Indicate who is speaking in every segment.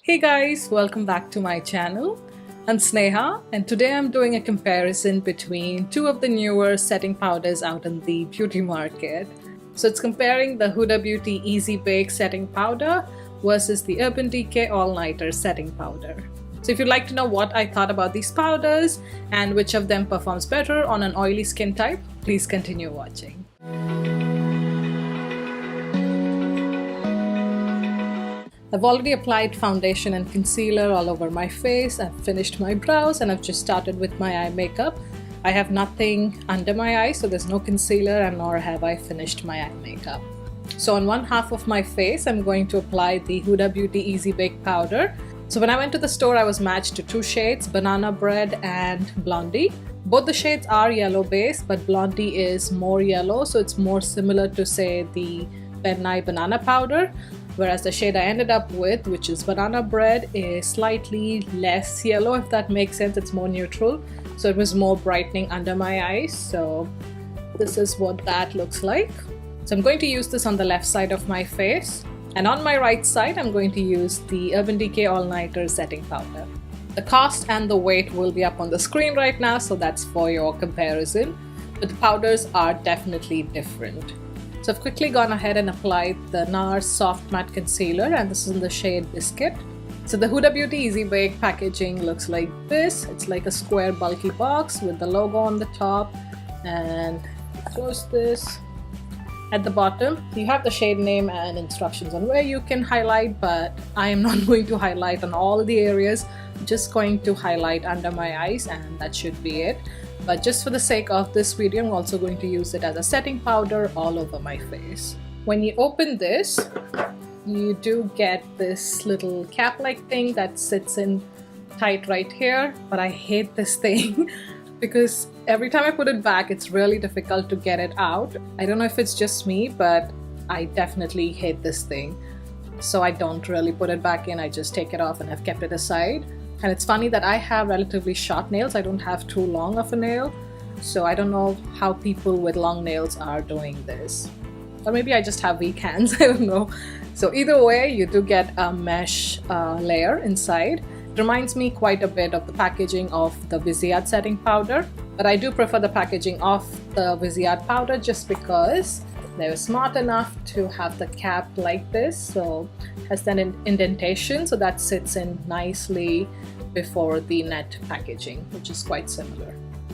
Speaker 1: Hey guys, welcome back to my channel. I'm Sneha and today I'm doing a comparison between two of the newer setting powders out in the beauty market. So it's comparing the Huda Beauty Easy Bake setting powder versus the Urban Decay All Nighter setting powder. So if you'd like to know what I thought about these powders and which of them performs better on an oily skin type, please continue watching. I've already applied foundation and concealer all over my face. I've finished my brows and I've just started with my eye makeup. I have nothing under my eyes, so there's no concealer, and nor have I finished my eye makeup. So on one half of my face, I'm going to apply the Huda Beauty Easy Bake powder. So when I went to the store, I was matched to two shades, Banana Bread and Blondie. Both the shades are yellow base, but Blondie is more yellow, so it's more similar to, say, the Penai Banana powder. Whereas the shade I ended up with, which is Banana Bread, is slightly less yellow, if that makes sense. It's more neutral, so it was more brightening under my eyes. So this is what that looks like. So I'm going to use this on the left side of my face, and on my right side I'm going to use the Urban Decay All Nighter setting powder. The cost and the weight will be up on the screen right now, so that's for your comparison, but the powders are definitely different. So I've quickly gone ahead and applied the NARS Soft Matte Concealer, and this is in the shade Biscuit. So the Huda Beauty Easy Bake packaging looks like this. It's like a square bulky box with the logo on the top, and close this. At the bottom you have the shade name and instructions on where you can highlight, but I am not going to highlight on all the areas. I'm just going to highlight under my eyes, and that should be it. But just for the sake of this video, I'm also going to use it as a setting powder all over my face. When you open this, you do get this little cap-like thing that sits in tight right here, but I hate this thing because every time I put it back, it's really difficult to get it out. I don't know if it's just me, but I definitely hate this thing. So I don't really put it back in, I just take it off, and I've kept it aside. And it's funny that I have relatively short nails. I don't have too long of a nail. So I don't know how people with long nails are doing this. Or maybe I just have weak hands, I don't know. So either way, you do get a mesh layer inside. It reminds me quite a bit of the packaging of the Visead setting powder. But I do prefer the packaging of the Visead powder just because they were smart enough to have the cap like this. So it has an indentation, so that sits in nicely before the net packaging, which is quite similar.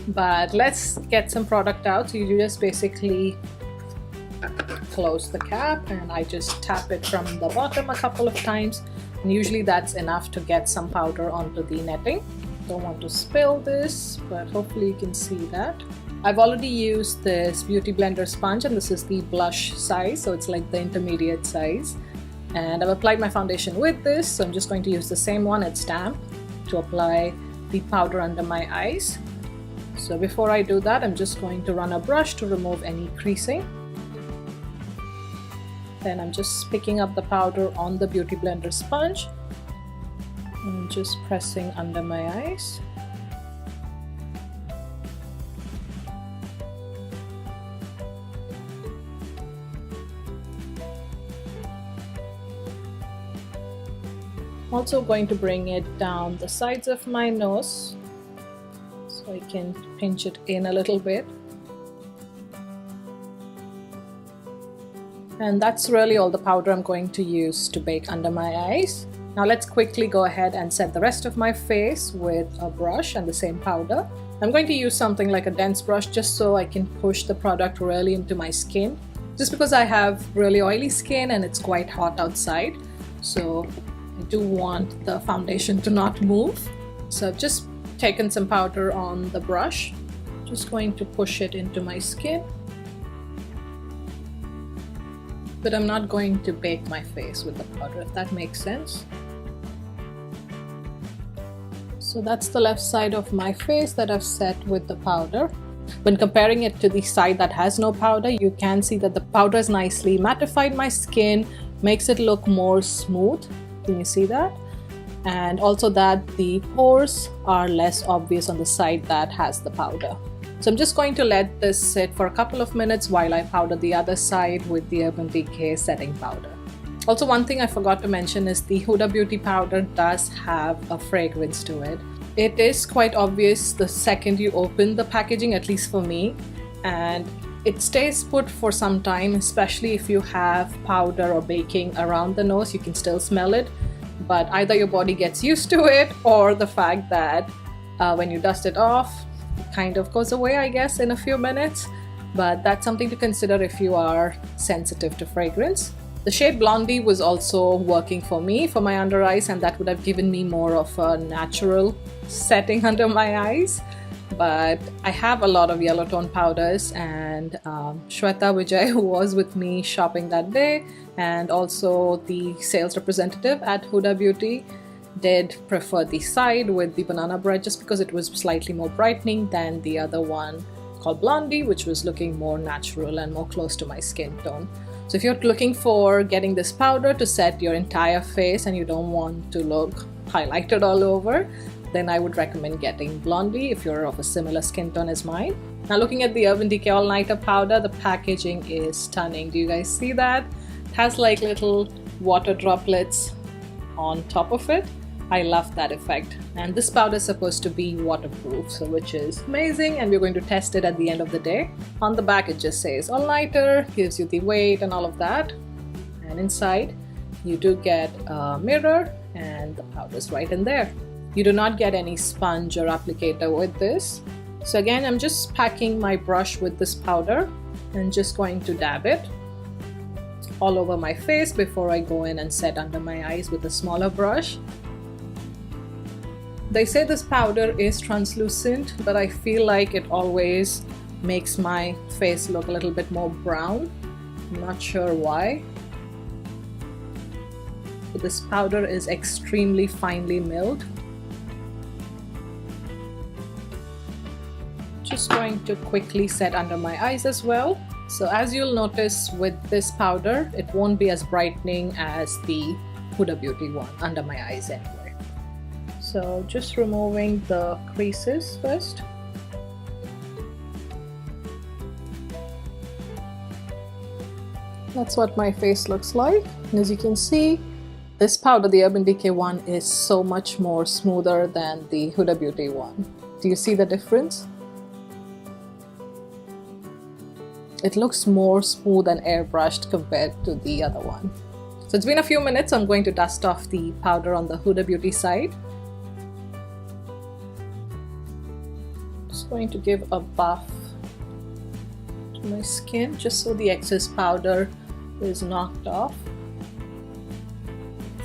Speaker 1: But let's get some product out. So you just basically close the cap, and I just tap it from the bottom a couple of times, and usually that's enough to get some powder onto the netting. Don't want to spill this, but hopefully you can see that. I've already used this beauty blender sponge, and this is the blush size, so it's like the intermediate size. And I've applied my foundation with this, so I'm just going to use the same one at Stamp to apply the powder under my eyes. So before I do that, I'm just going to run a brush to remove any creasing. Then I'm just picking up the powder on the beauty blender sponge and just pressing under my eyes. Also going to bring it down the sides of my nose so I can pinch it in a little bit. And that's really all the powder I'm going to use to bake under my eyes. Now let's quickly go ahead and set the rest of my face with a brush and the same powder. I'm going to use something like a dense brush just so I can push the product really into my skin. Just because I have really oily skin and it's quite hot outside. So I do want the foundation to not move. So I've just taken some powder on the brush. Just going to push it into my skin. But I'm not going to bake my face with the powder, if that makes sense. So that's the left side of my face that I've set with the powder. When comparing it to the side that has no powder, you can see that the powder has nicely mattified my skin, makes it look more smooth. Can you see that? And also that the pores are less obvious on the side that has the powder. So I'm just going to let this sit for a couple of minutes while I powder the other side with the Urban Decay setting powder. Also, one thing I forgot to mention is the Huda Beauty powder does have a fragrance to it. It is quite obvious the second you open the packaging, at least for me, and it stays put for some time, especially if you have powder or baking around the nose. You can still smell it, but either your body gets used to it or the fact that when you dust it off, it kind of goes away, I guess, in a few minutes. But that's something to consider if you are sensitive to fragrance. The shade Blondie was also working for me for my under eyes, and that would have given me more of a natural setting under my eyes. But I have a lot of yellow tone powders, and Shweta Vijay, who was with me shopping that day, and also the sales representative at Huda Beauty, did prefer the side with the banana bread just because it was slightly more brightening than the other one called Blondie, which was looking more natural and more close to my skin tone. So if you're looking for getting this powder to set your entire face and you don't want to look highlighted all over, then I would recommend getting Blondie if you're of a similar skin tone as mine. Now, looking at the Urban Decay All Nighter powder, the packaging is stunning. Do you guys see that? It has like little water droplets on top of it. I love that effect. And this powder is supposed to be waterproof, so which is amazing, and we're going to test it at the end of the day. On the back it just says All Nighter, gives you the weight and all of that. And inside you do get a mirror and the powder's right in there. You do not get any sponge or applicator with this. So again, I'm just packing my brush with this powder and just going to dab it all over my face before I go in and set under my eyes with a smaller brush. They say this powder is translucent, but I feel like it always makes my face look a little bit more brown. I'm not sure why. But this powder is extremely finely milled. Just going to quickly set under my eyes as well. So as you'll notice with this powder, it won't be as brightening as the Huda Beauty one under my eyes anyway. So just removing the creases first. That's what my face looks like. And as you can see, this powder, the Urban Decay one, is so much more smoother than the Huda Beauty one. Do you see the difference? It looks more smooth and airbrushed compared to the other one. So it's been a few minutes. I'm going to dust off the powder on the Huda Beauty side. Just going to give a buff to my skin just so the excess powder is knocked off.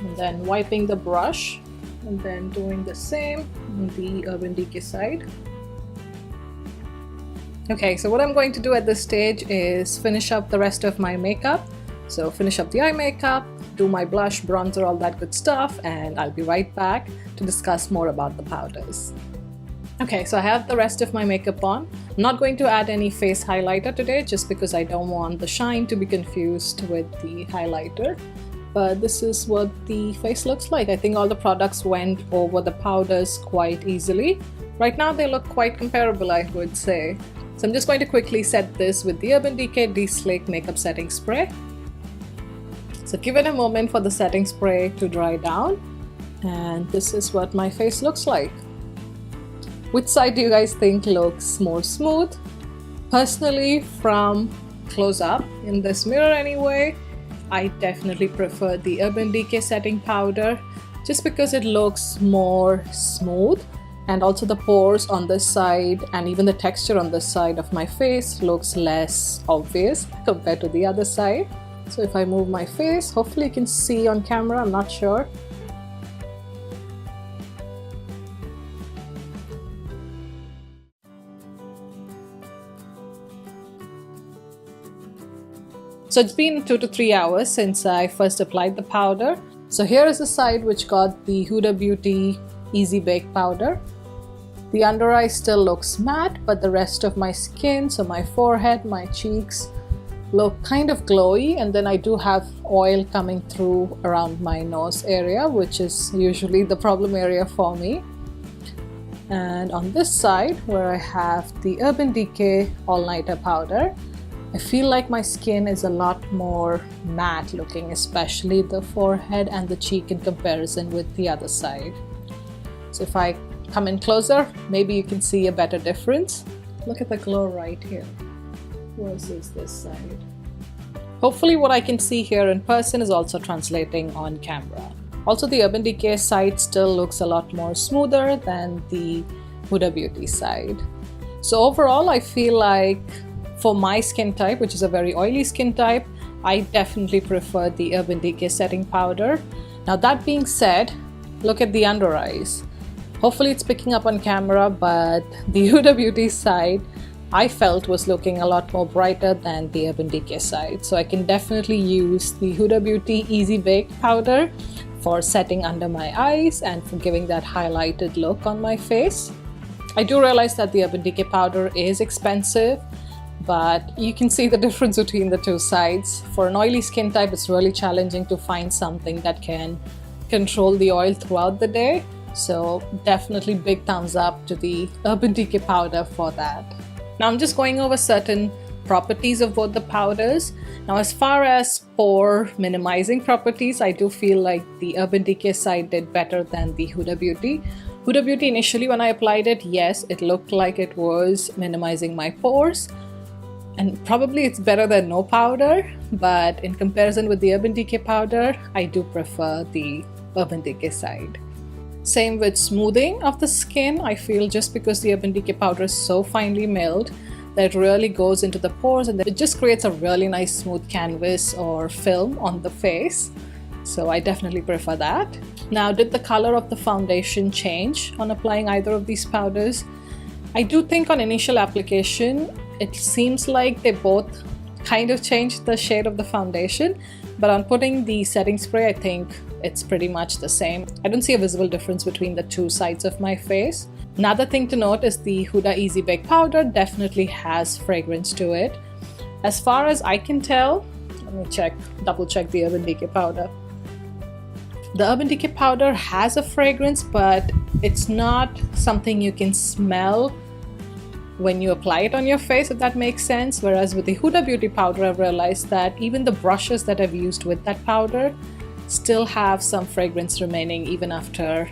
Speaker 1: And then wiping the brush and then doing the same on the Urban Decay side. Okay, so what I'm going to do at this stage is finish up the rest of my makeup. So finish up the eye makeup, do my blush, bronzer, all that good stuff, and I'll be right back to discuss more about the powders. Okay, so I have the rest of my makeup on. I'm not going to add any face highlighter today just because I don't want the shine to be confused with the highlighter. But this is what the face looks like. I think all the products went over the powders quite easily. Right now they look quite comparable, I would say. So I'm just going to quickly set this with the Urban Decay De-Slick Makeup Setting Spray. So give it a moment for the setting spray to dry down. And this is what my face looks like. Which side do you guys think looks more smooth? Personally, from close up in this mirror anyway, I definitely prefer the Urban Decay setting powder just because it looks more smooth, and also the pores on this side and even the texture on this side of my face looks less obvious compared to the other side. So if I move my face, hopefully you can see on camera, I'm not sure. So it's been 2 to 3 hours since I first applied the powder. So here is the side which got the Huda Beauty Easy Bake powder. The under eye still looks matte, but the rest of my skin, so my forehead, my cheeks, look kind of glowy, and then I do have oil coming through around my nose area, which is usually the problem area for me. And on this side where I have the Urban Decay All Nighter powder, I feel like my skin is a lot more matte looking, especially the forehead and the cheek in comparison with the other side. So if I come in closer, maybe you can see a better difference. Look at the glow right here versus this side. Hopefully what I can see here in person is also translating on camera. Also, the Urban Decay side still looks a lot more smoother than the Huda Beauty side. So overall, I feel like for my skin type, which is a very oily skin type, I definitely prefer the Urban Decay setting powder. Now that being said, look at the under eyes. Hopefully it's picking up on camera, but the Huda Beauty side I felt was looking a lot more brighter than the Urban Decay side. So I can definitely use the Huda Beauty Easy Bake powder for setting under my eyes and for giving that highlighted look on my face. I do realize that the Urban Decay powder is expensive, but you can see the difference between the two sides. For an oily skin type, it's really challenging to find something that can control the oil throughout the day. So definitely big thumbs up to the Urban Decay powder for that. Now I'm just going over certain properties of both the powders. Now as far as pore minimizing properties, I do feel like the Urban Decay side did better than the Huda Beauty. Huda Beauty initially when I applied it, yes, it looked like it was minimizing my pores. And probably it's better than no powder, but in comparison with the Urban Decay powder, I do prefer the Urban Decay side. Same with smoothing of the skin. I feel just because the Urban Decay powder is so finely milled that it really goes into the pores and it just creates a really nice smooth canvas or film on the face. So I definitely prefer that. Now, did the color of the foundation change on applying either of these powders? I do think on initial application, it seems like they both kind of changed the shade of the foundation, but on putting the setting spray, I think it's pretty much the same. I don't see a visible difference between the two sides of my face. Another thing to note is the Huda Easy Bake powder definitely has fragrance to it. As far as I can tell, let me double check the Urban Decay powder. The Urban Decay powder has a fragrance, but it's not something you can smell when you apply it on your face, if that makes sense. Whereas with the Huda Beauty powder, I've realized that even the brushes that I've used with that powder still have some fragrance remaining even after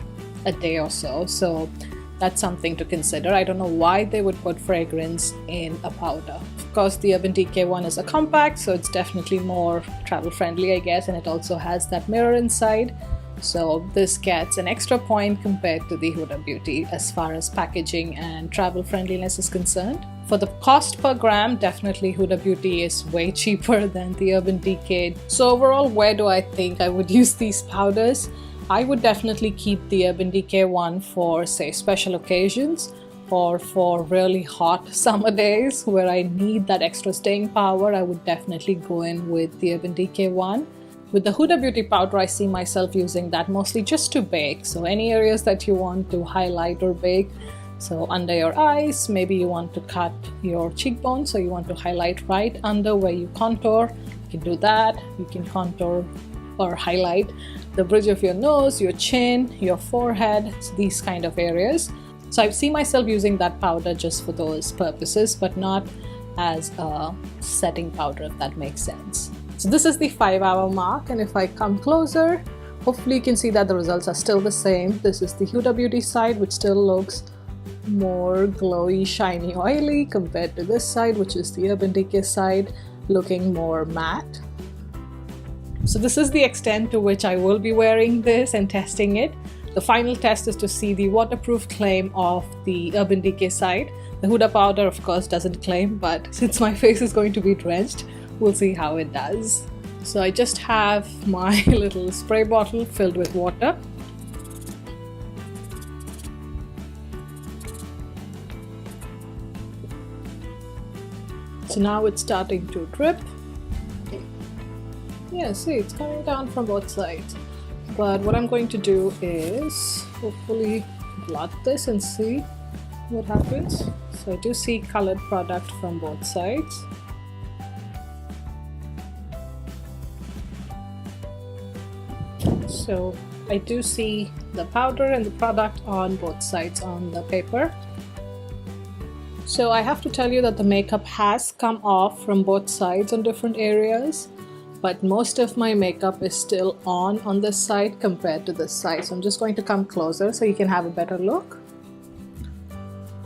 Speaker 1: a day or so. So that's something to consider. I don't know why they would put fragrance in a powder. Of course, the Urban Decay one is a compact, so it's definitely more travel friendly, I guess, and it also has that mirror inside. So this gets an extra point compared to the Huda Beauty as far as packaging and travel friendliness is concerned. For the cost per gram, definitely Huda Beauty is way cheaper than the Urban Decay. So overall, where do I think I would use these powders? I would definitely keep the Urban Decay one for, say, special occasions or for really hot summer days where I need that extra staying power. I would definitely go in with the Urban Decay one. With the Huda Beauty powder, I see myself using that mostly just to bake. So any areas that you want to highlight or bake, so under your eyes, maybe you want to cut your cheekbone, so you want to highlight right under where you contour, you can do that. You can contour or highlight the bridge of your nose, your chin, your forehead, these kind of areas. So I see myself using that powder just for those purposes, but not as a setting powder, if that makes sense. So this is the 5-hour mark, and if I come closer, hopefully you can see that the results are still the same. This is the Huda Beauty side, which still looks more glowy, shiny, oily compared to this side, which is the Urban Decay side, looking more matte. So this is the extent to which I will be wearing this and testing it. The final test is to see the waterproof claim of the Urban Decay side. The Huda powder, of course, doesn't claim, but since my face is going to be drenched, we'll see how it does. So I just have my little spray bottle filled with water. So now it's starting to drip. Yeah, see, it's coming down from both sides. But what I'm going to do is hopefully blot this and see what happens. So I do see colored product from both sides. So I do see the powder and the product on both sides on the paper. So I have to tell you that the makeup has come off from both sides on different areas, but most of my makeup is still on this side compared to this side. So I'm just going to come closer so you can have a better look.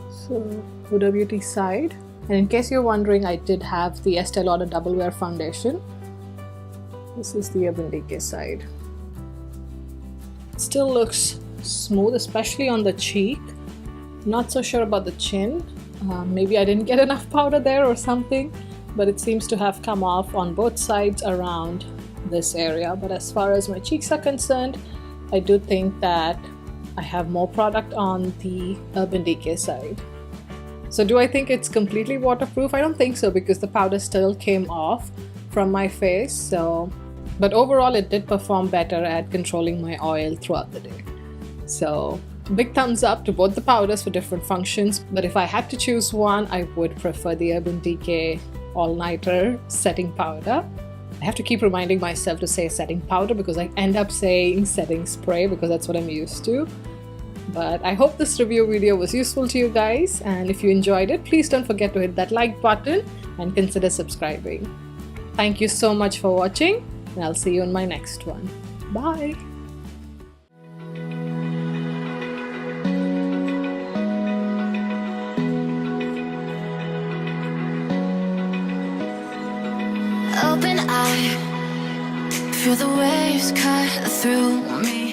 Speaker 1: So Huda Beauty side. And in case you're wondering, I did have the Estee Lauder Double Wear Foundation. This is the Urban Decay side. It still looks smooth, especially on the cheek. Not so sure about the chin. Maybe I didn't get enough powder there or something, but it seems to have come off on both sides around this area. But as far as my cheeks are concerned, I do think that I have more product on the Urban Decay side. So do I think it's completely waterproof? I don't think so, because the powder still came off from my face. But overall it did perform better at controlling my oil throughout the day. So big thumbs up to both the powders for different functions. But if I had to choose one, I would prefer the Urban Decay All Nighter setting powder. I have to keep reminding myself to say setting powder because I end up saying setting spray because that's what I'm used to. But I hope this review video was useful to you guys, and if you enjoyed it, please don't forget to hit that like button and consider subscribing. Thank you so much for watching, and I'll see you in my next one. Bye!
Speaker 2: Open eye, feel the waves cut through me.